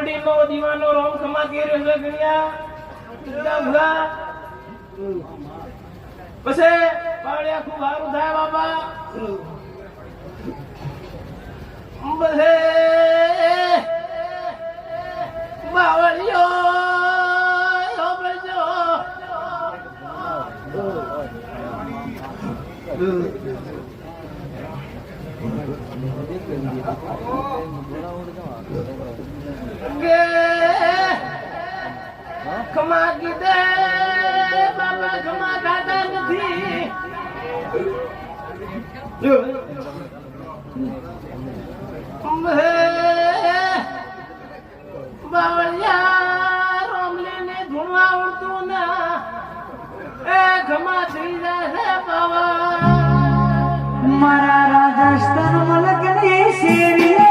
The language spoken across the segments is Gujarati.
નો દીવાનો રોમ ખમા કે રહ્યો છે ગણ્યા ભૂલા પછી પાડ્યા ખૂબ સારું થાય બાબા બસે બાવળિયો બજો ખમા કીધે બાબા ખમા ખાતા નથી બાવળિયા રોમલીને ધૂણવા આવડતું ના એ ખમા થઈ જાય બાબા મારા રાજસ્થાન મલકની શેરીએ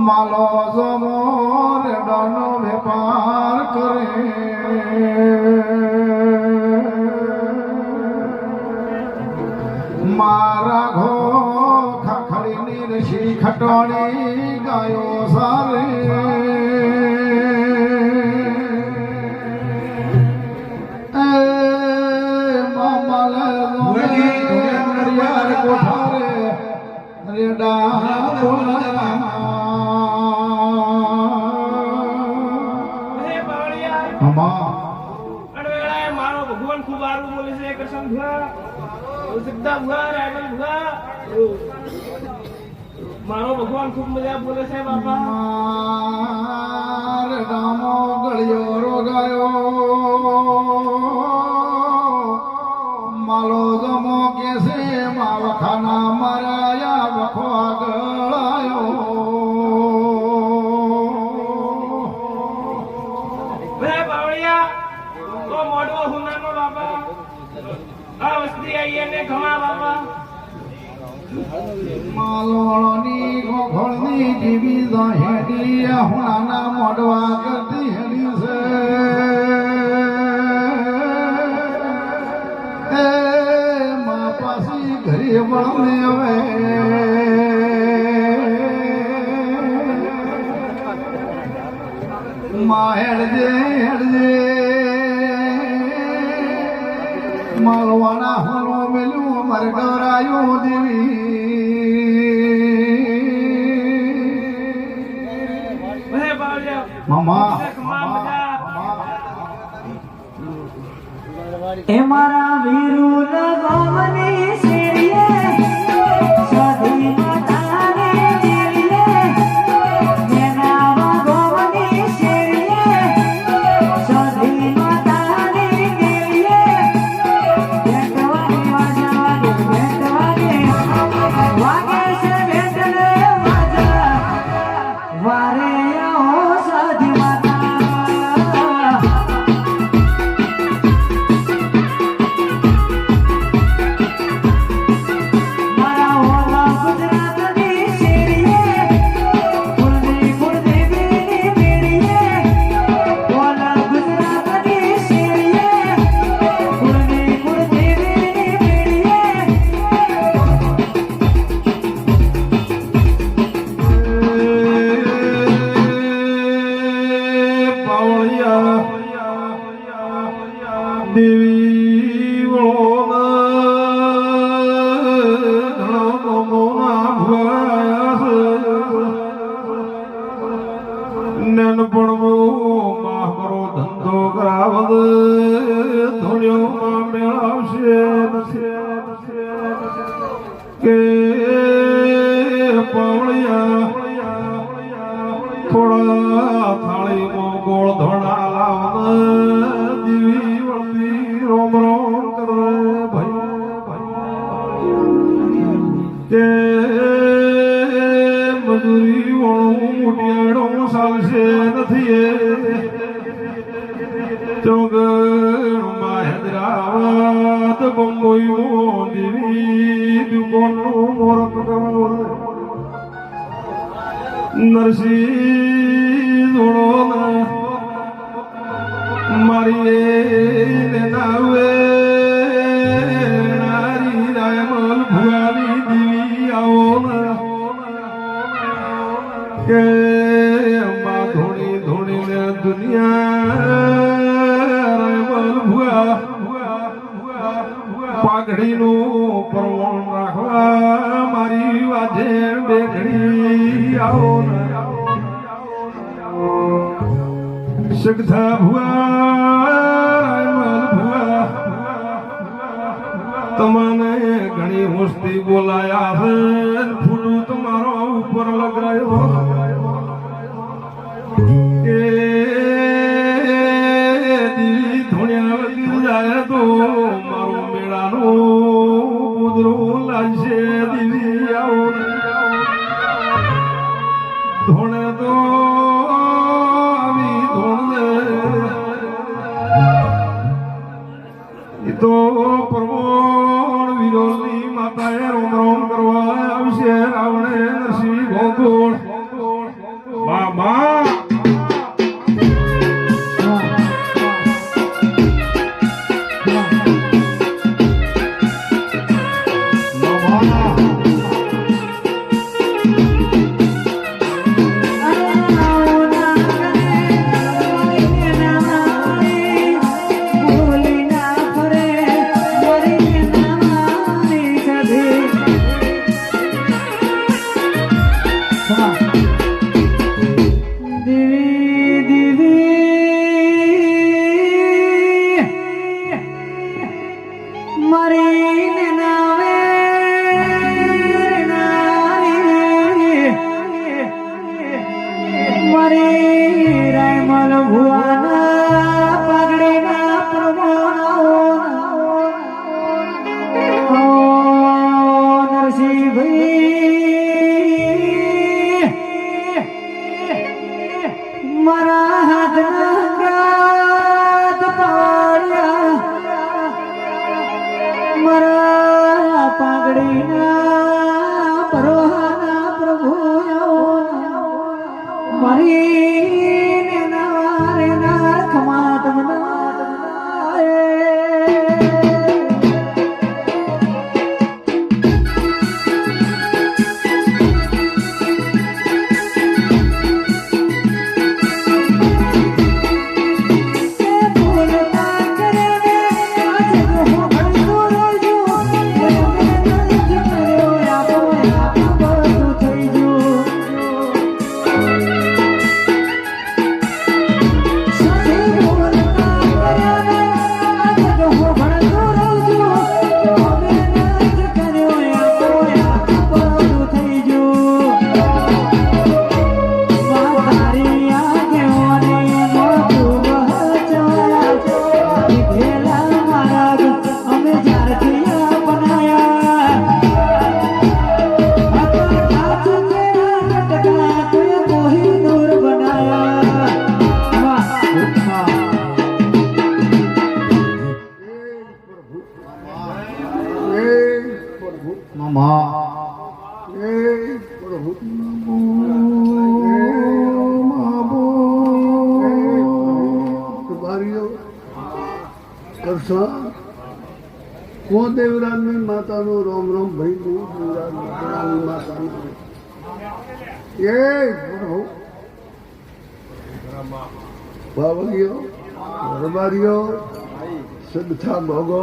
માલો જમો રેડાનો વેપાર કરે મારા ઘો ખખડીની રસી ખટોણી ગાયો સારે કોઠારે રેડા બોલા મારો ભગવાન ખૂબ સારું બોલે છે કૃષ્ણ ભુવા સિદ્ધા ભુવા રાયમલ ભુવા મારો ભગવાન ખૂબ મજા બોલે છે બાપા રામો ગળ્યો રોગાયો માલો ગમો કે છે માવખાના મરાયા વખો ગળાયો મોડવો હુનાનો બાપા આ વસ્તી આઈએ ને ખમા બાપા માલોની ગોખળની જીવી દહેડી હુનાના મોડવા કરતી હેડી છે એ મા પાસી ઘરે વળને હવે મા હેડજે હેડજે માલવાના હોનો મેલું મર ગવરાયું દેવી મામા એ મારા વીરુ લગાવની શેરીએ સાધી માતાને જીરીએ જેના વાગોની શેરીએ સાધી માતાને જીરીએ બેટવાની વાગે વાગે છે બેટલે વાજા વારે આવો સાધી માતા રાવત બંબોઈ દેવી દુકોનું મોરત નરસિંહ જોડો મારી નાવે નારી રાયમલ ભુવાની દેવી આવો કે અંબા ધોણી ધોણીને દુનિયા પાઘડીનું પરવણ રાખવા મારી વાજે બેઘડી આવો સગધા ભુવા તમને ઘણી મુસ્તી બોલાયા છે ફૂલું તમારો ઉપર લગાયો કે દીવી ધોણિયા જાય તો મારો મેળાનું કૂતરું લાગશે દીવી આવો ધોણે તો આવી ધોણે એ તો પ્રમોણ વિરોધી માતાએ રોમ રોમ કરવા આવશે રાવણે નરસિંહ ગોકુળ મામા કો દેવરાજની માતાનું રોમ રોમ ભાઈ દેવરાજની માતાનું એ પ્રભુ બાવળીઓ રબારીઓ સદથા ભોગો